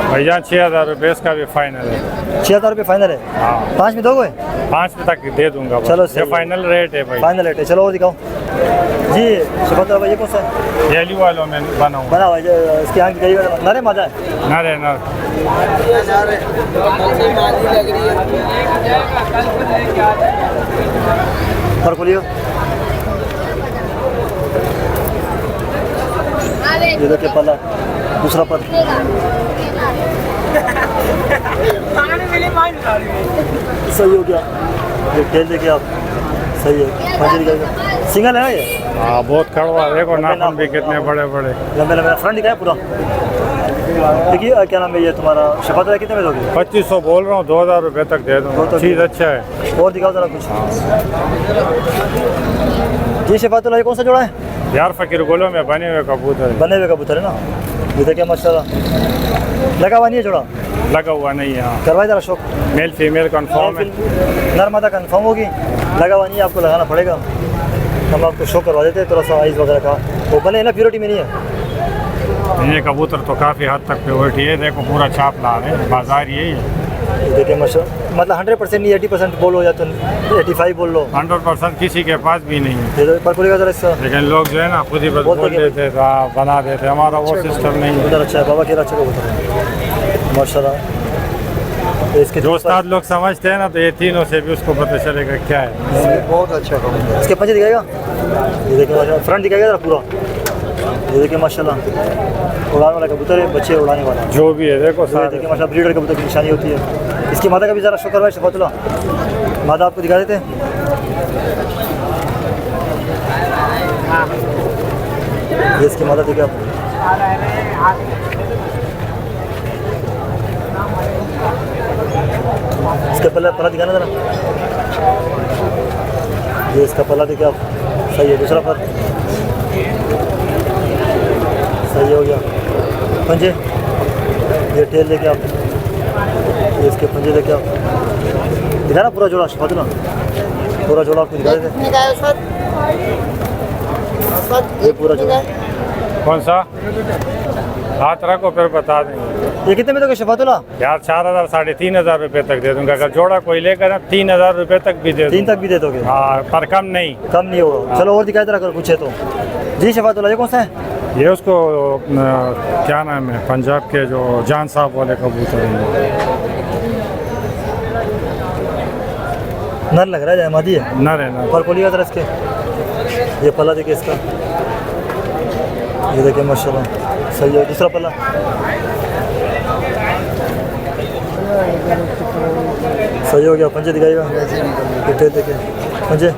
भैया 6,000 रुपये इसका भी फाइनल है। 6,000 रुपये फाइनल है? हाँ, 5 में दोगे? 5 तक दे दूंगा बस। चलो सही ये है। फाइनल रेट है भाई। फाइनल रेट है। चलो और दिखाओ। जी शफातुल्लाह भाई, ये कौन सा है? ये एली वालों में बना हुआ। बना हुआ है, इसकी आँख दिखाइएगा। नर है मादा है? नर है, नर। पर खोलिए। ये देखिए पल्ला, दूसरा पर, सही हो गया। ये टेल देखिए आप, सही है। पंजे दिखाएगा, सिंगल है ना ये? हाँ, बहुत कड़वा। देखो नाखून भी कितने बड़े बड़े। लंबे लंबे। फ्रंट दिखाया पूरा। देखिए क्या नाम है ये तुम्हारा? शफातुल्लाह कितने में दोगे? 2500 बोल रहा हूँ, 2,000 रुपये तक दे दूँगा। तो चीज़ अच्छा है। और दिखाओ जरा कुछ। जी शफातुल्लाह, ये कौन सा जोड़ा है? यार फकीर गोलों में बने हुए कबूतर है। बने हुए कबूतर है ना, ये देखिए माशाल्लाह। लगा हुआ नहीं है जोड़ा? लगा हुआ नहीं है। हाँ, करवाए जरा शौक। मेल फीमेल कंफर्म है। नर मादा कंफर्म होगी, लगा हुआ नहीं है, आपको लगाना पड़ेगा। हम आपको शो करवा देते हैं थोड़ा सा आइज़ वगैरह का। वो बने है ना, प्योरिटी में नहीं है। ये कबूतर तो काफ़ी हद तक प्योरिटी है, देखो पूरा छाप ला रहे हैं, बाजार यही है। ये देखिए माशाल्लाह, मतलब 100% नहीं, 80% बोलो या तो 85 बोल लो। 100% किसी के पास भी नहीं है, ये तो पर बोलेगा जरा इसका। लेकिन लोग जो है ना खुद ही बस बोल देते हैं, हाँ, बना देते हैं। हमारा वो सिस्टम नहीं है। उधर अच्छा है, बाबा केरा अच्छा कबूतर है माशाल्लाह। तो इसके जो उस्ताद लोग समझते हैं ना, तो ये तीनों से भी उसको पता चलेगा क्या है। बहुत अच्छा कबूतर। इसके पंजे दिखाएगा, ये देखिए माशाल्लाह, फ्रंट दिखाएगा जरा पूरा। ये देखिए माशाल्लाह, उड़ाने वाला कबूतर है, बच्चे उड़ाने वाला। जो भी है देखो ये सारे। देखिए माशाल्लाह, ब्रीडर कबूतर की निशानी होती है। इसकी मादा का भी ज़रा शो करवाए शफातुल्लाह, मादा आपको दिखा देते हैं। ये इसकी मादा देखिए आपको। इसका पल्ला दिखाना जरा। ये इसका पल्ला देखिए आप, सही है। दूसरा पर सही हो गया। पंजे, ये टेल देखिए आप, ये इसके पंजे देखिए आप। दिखाना पूरा जोड़ा शफातुल्लाह, पूरा जोड़ा आपको दिखा देते हैं। ये पूरा जोड़ा कौन सा? हाथ रखो फिर बता देंगे। ये कितने में दोगे शफातुल्लाह? यार 4,000 साढ़े 3,000 रुपये तक दे दूंगा। अगर जोड़ा कोई लेकर ना 3,000 रुपये तक भी दे 3 तक भी दे दोगे? हाँ, पर कम नहीं। कम नहीं होगा। चलो और दिखाई दे रहा करो पूछे तो। जी शफातुल्लाह, ये कौन सा है? ये उसको क्या नाम है, पंजाब के जो जान साहब वाले कबूतर हैं। नर लग रहा है, मादी है। नर है ना। पर खोलिएगा जरा इसके, ये पल्ला देखिए इसका, ये देखिए माशाल्लाह, सही है। दूसरा पल्ला, सही हो गया। पंजे दिखाएगा, डिटेल देखिए पंजे,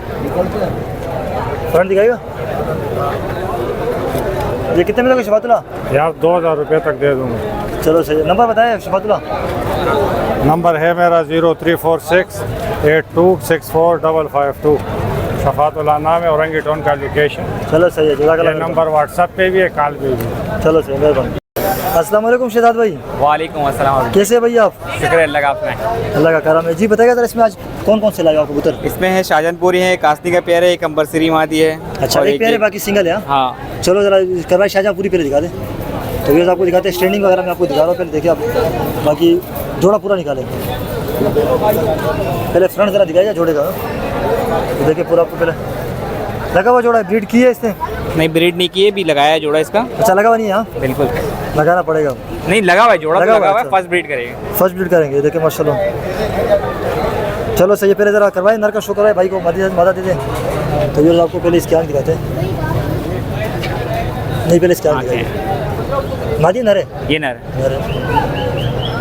फ्रंट दिखाएगा। ये कितने में दोगे शफातुल्लाह? यार 2,000 रुपये तक दे दूंगा। चलो सही है। नंबर बताएं शफातुल्लाह। नंबर है मेरा 034682645552। शफातुल्लाह नाम है, औरंगी टोन का लोकेशन। चलो सही है, ये नंबर व्हाट्सएप पे भी है, कॉल पे भी है। चलो सही है, मेहरबानी। अस्सलाम वालेकुम शहजाद भाई, वालेकुम अस्सलाम। कैसे हैं भैया आप? शुक्र अल्लाह का आपने। अल्लाह का करम है जी। बताइएगा जरा इसमें आज कौन कौन से लाए हो आप कबूतर? इसमें है शाहजहानपुरी है, कास्ती का पेयर है, एक अंबरसरी मादी है। अच्छा, और एक पेयर है, बाकी सिंगल है। हाँ? हाँ, चलो जरा करवाए शाहजहांपुरी पहले दिखा दे। तो ये आपको दिखाते हैं, स्टैंडिंग वगैरह मैं आपको दिखा रहा हूँ, पहले देखिए आप। बाकी जोड़ा पूरा निकाले, पहले फ्रंट जरा दिखाइए जोड़े का। तो देखिए पूरा आपको पहले लगा हुआ जोड़ा है, ब्रीड की है इसने? नहीं ब्रीड नहीं की है, भी लगाया है जोड़ा इसका। अच्छा, लगा हुआ नहीं है? हाँ, बिल्कुल लगाना पड़ेगा। नहीं लगा हुआ है जोड़ा, लगा तो हुआ लगा हुआ है, है, फर्स्ट ब्रीड करेंगे। फर्स्ट ब्रीड करेंगे। देखिए माशाल्लाह, चलो सही है। पहले ज़रा करवाए, नर का शो करवाए भाई को, मादा दे दें। तो ये आपको पहले इसकी आँख दिखाते हैं। नहीं, पहले इसकी आँख दिखाइए। मादी नर है? ये नर नर है,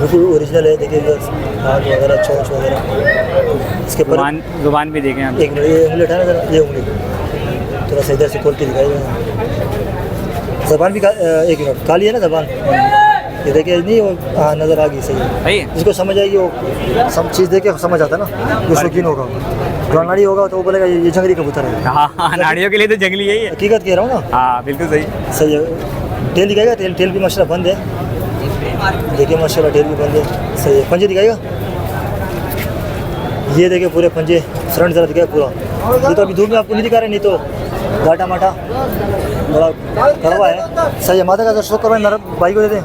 बिल्कुल ओरिजिनल है। देखिए आँख वगैरह, चोंच वगैरह, इसके पर जुबान भी देखें आप। एक मिनट, ये उंगली उठाना जरा, ये उंगली थोड़ा सा इधर से खोल के दिखाइएगा। जबान भी एक मिनट, काली है ना जबान? ये देखिए, नहीं वो, हाँ नज़र आ गई, सही है। सही है। जिसको समझ आएगी वो सब चीज़ देख के समझ आता है ना, जो शौकीन होगा। जो अनाड़ी होगा तो वो बोलेगा ये जंगली कबूतर है। हाँ, नाड़ियों के लिए तो जंगली यही है। हकीकत कह रहा हूँ ना। हाँ बिल्कुल सही। सही है। टेल दिखाएगा, टेल भी माशाल्लाह बंद है। देखिए माशाल्लाह, टेल भी बंद है, सही है। पंजे दिखाएगा, ये देखिए पूरे पंजे, फ्रंट जरा दिखाएगा पूरा। ये तो अभी धूप में आपको नहीं दिखा रहे, नहीं तो घाटा माटा बड़ा कड़वा है। सही है। मादा का शो करवाए, नर भाई को दे दें।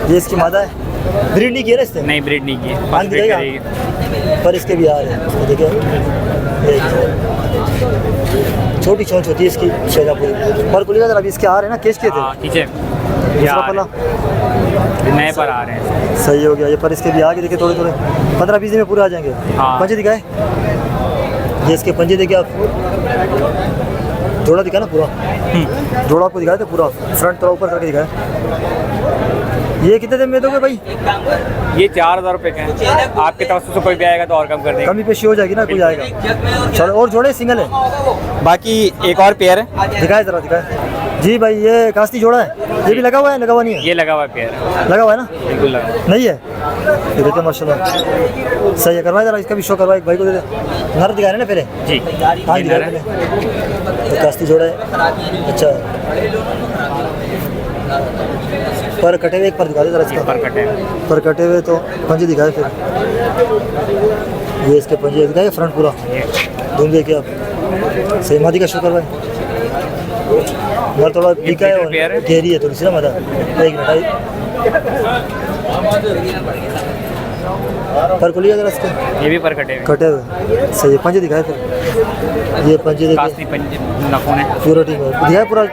ये इसकी मादा है, ब्रीड नहीं किया ना इसने? नहीं ब्रीड नहीं की है, आँख फर्स्ट ब्रीड दिखाएगा, करेगी। पर इसके भी आ रहे हैं। देखिए छोटी चोंच होती है इसकी शाहजहांपुरी। पर खुलेगा जरा, अभी इसके आ रहे हैं ना, केस के थे। हाँ पीछे दूसरा पला नए पर आ रहे हैं। सही हो गया। ये पर इसके भी आगे देखिए, थोड़े थोड़े 15-20 दिन में पूरे आ जाएंगे। हाँ। पंजे दिखाए, ये इसके पंजे देखिए आप। जोड़ा दिखा ना पूरा, जोड़ा आपको दिखाए थे पूरा, फ्रंट थोड़ा ऊपर करके दिखाए। ये कितने दिन में दोगे भाई? ये 4,000 रुपये के हैं। आपके तरफ से कोई भी आएगा तो और कम कर देंगे। कमी पेशी हो जाएगी ना, कोई आएगा। चलो, और जोड़े सिंगल है? बाकी एक और पेयर है। दिखाए जरा, दिखाए। जी भाई ये कास्ती जोड़ा है, ये भी लगा हुआ है, लगा हुआ नहीं है? ये लगा हुआ है पेयर, लगा हुआ है ना? बिल्कुल लगा। नहीं है? ये देखिए माशाल्लाह सही है। करवाए जरा इसका भी शो करवाए, भाई को दे दे। नर दिखा रहे ना पहले? जी हाँ ये दिखा नर है। रहे, तो कास्ती जोड़ा है। अच्छा पर कटे हुए एक पर दिखा दे जरा इसका। पर कटे हैं। पर कटे हुए तो पंजे दिखाए फिर। ये इसके पंजे दिखाए फ्रंट पूरा धूम देखिए आप। सही मादी का शो करवाए। नर थोड़ा पीका है और पेयर है। गहरी है थोड़ी सी ना मादा। एक मिनट आई पर को लिया जरा इसके ये भी पर कटे हैं। कटे हुए सही है। पंजे दिखाए फिर, ये पंजे देखिए कास्ती पंजे नखून है। पूरा टीम है दिखाए पूरा।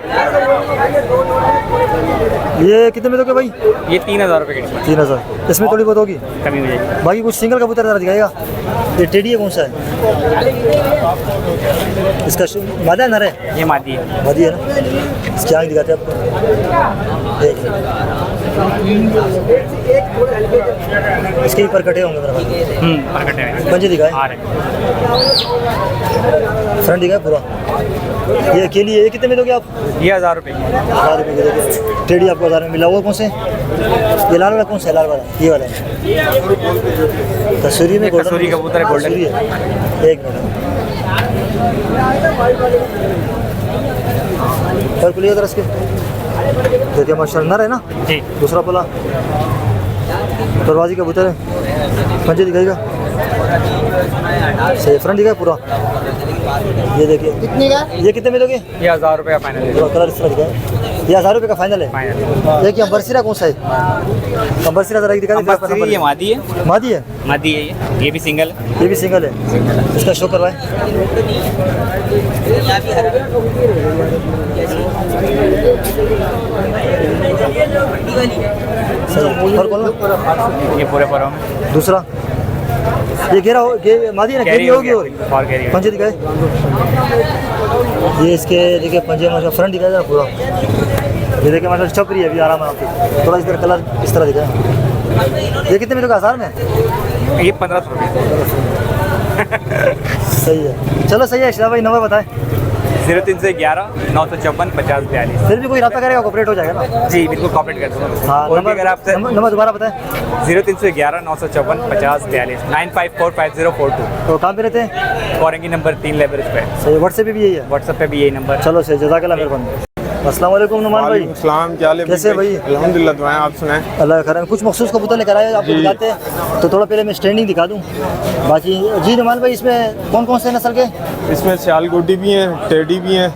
ये कितने में दोगे भाई? ये 3000 रुपये की 3000। इसमें थोड़ी बहुत होगी, कमी हो जाएगी। बाकी कुछ सिंगल कबूतर जरा दिखाएगा। ये टेडी है कौन सा है? इसका मादा है नर है? ये मादी है। मादी है ना? इसकी आँख दिखाते हैं आपको। एक इसके भी पर कटे होंगे मेरा भाई। पर कटे हैं। पंजे दिखाए, आ रहे हैं। फ्रंट दिखाए पूरा। ये अकेली है, ये कितने में दोगे आप? ये 1000 रुपये की। 1000 रुपये की दोगे। टेडी आपको 1000 में मिला। वो कौन से? ये लाल वाला कौन सा है? लाल वाला ये वाला है। कसूरी में golden- कसूरी कबूतर है, golden। कसूरी है। एक मिनट पर कुलिया जरा इसके देखिए माशाल्लाह नर है ना? जी दूसरा पला परवाजी कबूतर है। पंजे दिखाएगा सही, फ्रंट दिखाए पूरा। ये देखिए कितने का? ये कितने में दोगे? ये 1000 रुपये का फाइनल है। पूरा कलर इस तरह दिखाए। ये 1000 रुपये का फाइनल है। फाइनल देखिए अंबरसिरा कौन सा है? अंबरसिरा जरा एक दिखा दे। ये मादी है। मादी है? मादी है ये भी सिंगल है। ये भी सिंगल है। इसका शो करवाए। सही और कौन? ये पूरे पर दूसरा ये घेरा मादी है ना? घेरी होगी और और कैरी पंजे दिखाए। ये इसके देखिए पंजे माशा फ्रंट दिखाया जरा पूरा। ये देखिए माशा चप रही है अभी आराम आराम से। थोड़ा इस तरह कलर इस तरह दिखाए। ये कितने में दोगे? 1000 में? ये 1500 रुपये। सही है, चलो सही है। शिवा भाई नंबर बताएं। 0311 954 50 42। फिर भी कोई रब्ता करेगा कॉपरेट हो जाएगा ना? जी बिल्कुल कॉपरेट कर दूँगा। हाँ और भी अगर आपसे नंबर दोबारा बताएं। 0311 954 50 42 9545042। तो कहाँ पे रहते हैं? फॉरेन नंबर 3 लेवरेज पे। सही, व्हाट्सएप पे भी यही है? व्हाट्सएप पे भी यही नंबर। चलो सही, जज़ाकल्लाह मेहरबानी। अस्सलाम वालेकुम नुमान भाई। सलाम, क्या हाल है? कैसे भाई? अल्हम्दुलिल्लाह, दुआएं आप सुनाएं। अल्लाह का करम। कुछ मखसूस कबूतर लेकर आए आपको दिखाते हैं, तो थोड़ा पहले मैं स्टैंडिंग दिखा दूँ। बाकी जी नुमान भाई इसमें कौन कौन से नस्ल के? इसमें सियालकोटी भी हैं, टेडी भी हैं।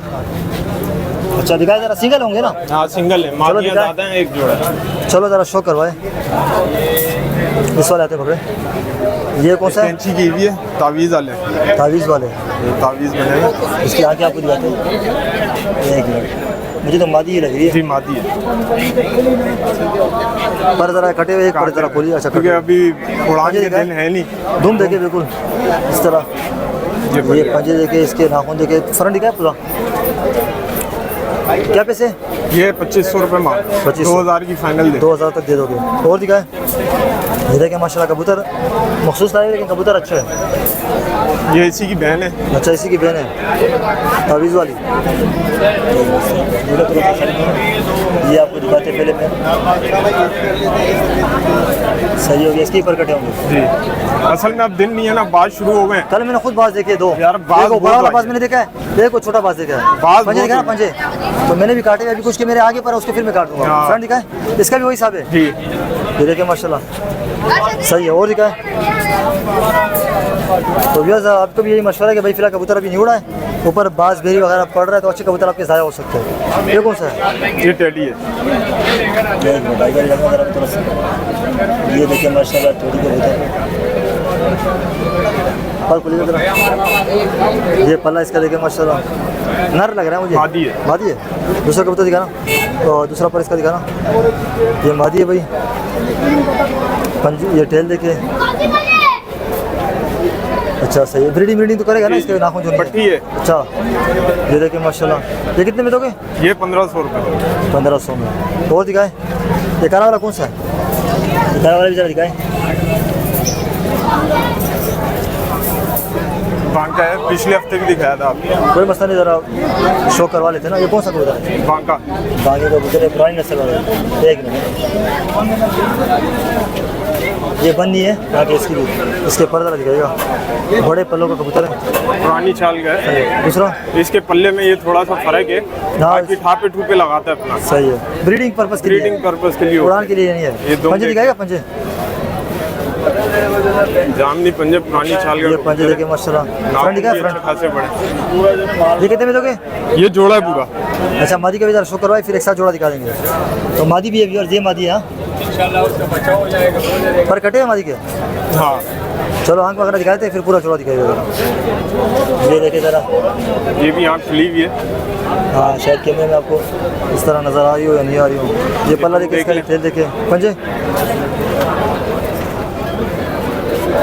अच्छा दिखाए जरा, सिंगल होंगे ना? हाँ सिंगल है, मादियाँ दिखाएं। ज़्यादा हैं, एक जोड़ा है। चलो ज़रा शो करवाए। इस वाले आते पकड़े। ये कौन सा है? कैंची की हुई है, तावीज़ वाले, तावीज़ वाले। ये तावीज़ बने हैं। इसकी आँखें आपको दिखाते हैं। एक मिनट, मुझे तो मादी ही लग रही है जी मादी है, पर ज़रा कटे हुए एक पर ज़रा खोलिए। अच्छा क्योंकि कटे अभी उड़ान के दिन है नहीं। धूम देखे बिल्कुल इस तरह। ये पंजे देखे, इसके नाखून देखे, फ्रंट दिखा पूरा। क्या पैसे? ये 2500 रुपये मांग, 2500। 2000 की फाइनल दे। 2000 तक दे दोगे। और दिखाए ये देखें माशाल्लाह कबूतर मखसूस लाए, लेकिन कबूतर अच्छे हैं। ये इसी की बहन है। अच्छा इसी की बहन है, तावीज़ वाली। ये आपको दिखाते पहले मैं। सही हो गया, इसके ऊपर कटे होंगे। जी असल में अब दिन नहीं है ना, बात शुरू हो गए। कल मैंने खुद बाज देखे दो यार, बाज देखो, बहुत बड़ा वाला भाई। बाज मैंने देखा है, देखो छोटा बाज देखा है। बाज पंजे दिखा ना बहुत पंजे, तो मैंने भी काटे अभी कुछ के मेरे आगे पर, उसके फिर मैं काट दूंगा। हाँ। फ्रंट दिखाए, इसका भी वही हिसाब है। जी ये देखे माशाल्लाह सही है। और दिखाए तो व्यस आपको भी यही मशवरा है कि भाई फिलहाल कबूतर अभी नहीं उड़ा है, ऊपर बाज बेरी वगैरह पड़ रहा है, तो अच्छे कबूतर आपके ज़ाया हो सकते हैं। ये कौन सा है? ये टेडी है। ये देखिए माशाल्लाह थोड़ी कबूतर पर खुली तरह। ये पल्ला इसका देखिए माशाल्लाह नर लग रहा है मुझे। मादी है। मादी है। दूसरा कबूतर दिखाना, और दूसरा पर इसका दिखाना। ये मादी है भाई। पंजी, ये टेल देखे। अच्छा सही है, ब्रीडिंग तो करेगा ना इसके नाखून जो नहीं पट्टी है। अच्छा ये देखिए माशाल्लाह। ये कितने में दोगे? ये 1500 रुपये। 1500 में। और दिखाए ये काला वाला कौन सा है? ये काला वाला भी जरा दिखाए। बांका है, पिछले हफ्ते भी दिखाया था आपको। कोई मसला नहीं, ज़रा शो करवा लेते ना। ये कौन सा कबूतर है? बांका बाकी कबूतर है, पुरानी नस्ल वाले। एक मिनट, ये बंद नहीं है बाकी इसकी भी, इसके पर्दा दिखाएगा। बड़े पल्लों का कबूतर है, पुरानी चाल का है। दूसरा इसके पल्ले में ये थोड़ा सा फर्क है, बाकी ठापे ठूपे लगाता है अपना। सही है, ब्रीडिंग पर्पस के लिए, ब्रीडिंग पर्पस के लिए, उड़ान के लिए नहीं है। ये दो पंजे दिखाएगा, पंजे जामनी पंजे पुरानी चाल ये का। पंजे देखे माशाल्लाह। फ्रंट दिखाया, फ्रंट खासे बड़े। ये कितने में दोगे? ये जोड़ा है पूरा। अच्छा, मादी का भी ज़रा शो करवाए, फिर एक साथ जोड़ा दिखा देंगे। तो मादी भी है व्यूअर्स, ये मादी है पर कटे है मादी के। हाँ, चलो आंख वगैरह दिखाते हैं, फिर पूरा जोड़ा दिखाइएगा। ये देखे ज़रा, ये भी आँख खुली हुई है। हाँ शायद कैमरे में आपको इस तरह नज़र आ रही हो या नहीं आ रही हो। ये पल्ला देखे, इसका तेल देखे, पंजे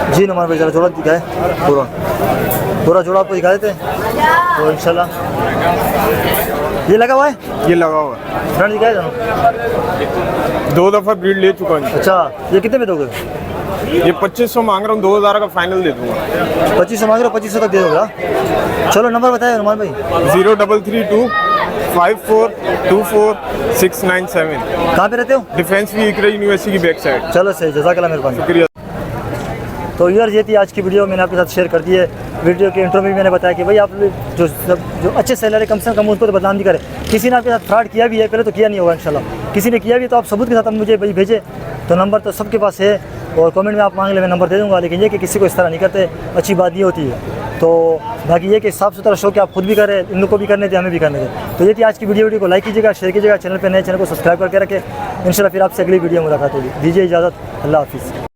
जी नमान भाई, ज़रा जोड़ा दिखाए, पूरा पूरा जोड़ा आपको दिखा देते हैं तो इंशाल्लाह। ये लगा हुआ है, ये लगा हुआ है, फ्रंट दिखाए दोनों। 2 दफ़ा ब्रीड ले चुका हूँ। अच्छा, ये कितने में दोगे? ये 2500 मांग रहा हूँ, 2000 का फाइनल दे दूँगा। 2500 मांग रहे हो, 2500 तक दे दोगे? हाँ? चलो नंबर बताए नुमान भाई। 0332 5424 697। कहाँ पे रहते हो? डिफेंस भी इकरा यूनिवर्सिटी की बैक साइड। चलो सही, जज़ाकल्लाह, मेहरबानी। शुक्रिया। तो यार ये थी आज की वीडियो, मैंने आपके साथ शेयर कर दी है। वीडियो के इंट्रो में भी मैंने बताया कि भाई आप जो अच्छे सेलर है, कम से कम उनको तो बदनाम नहीं करें। किसी ने आपके साथ फ्रॉड किया भी है, पहले तो किया नहीं होगा इंशाल्लाह। किसी ने किया भी तो आप सबूत के साथ आप मुझे भाई भेजें, तो नंबर तो सबके पास है और कमेंट में आप मांग ले, मैं नंबर दे दूँगा। लेकिन ये कि किसी को इस तरह नहीं करते, अच्छी बात नहीं होती है। तो बाकी ये कि साफ़ सुथरा शो कि आप खुद भी करें, इन लोग को भी करने थे, हमें भी करने थे। तो ये थी आज की वीडियो को लाइक कीजिएगा, शेयर कीजिएगा, चैनल पर नए चैनल को सब्सक्राइब करके रखें। इंशाल्लाह फिर आपसे अगली वीडियो में मुलाकात होगी। दीजिए इजाज़त, अल्लाह हाफिज़।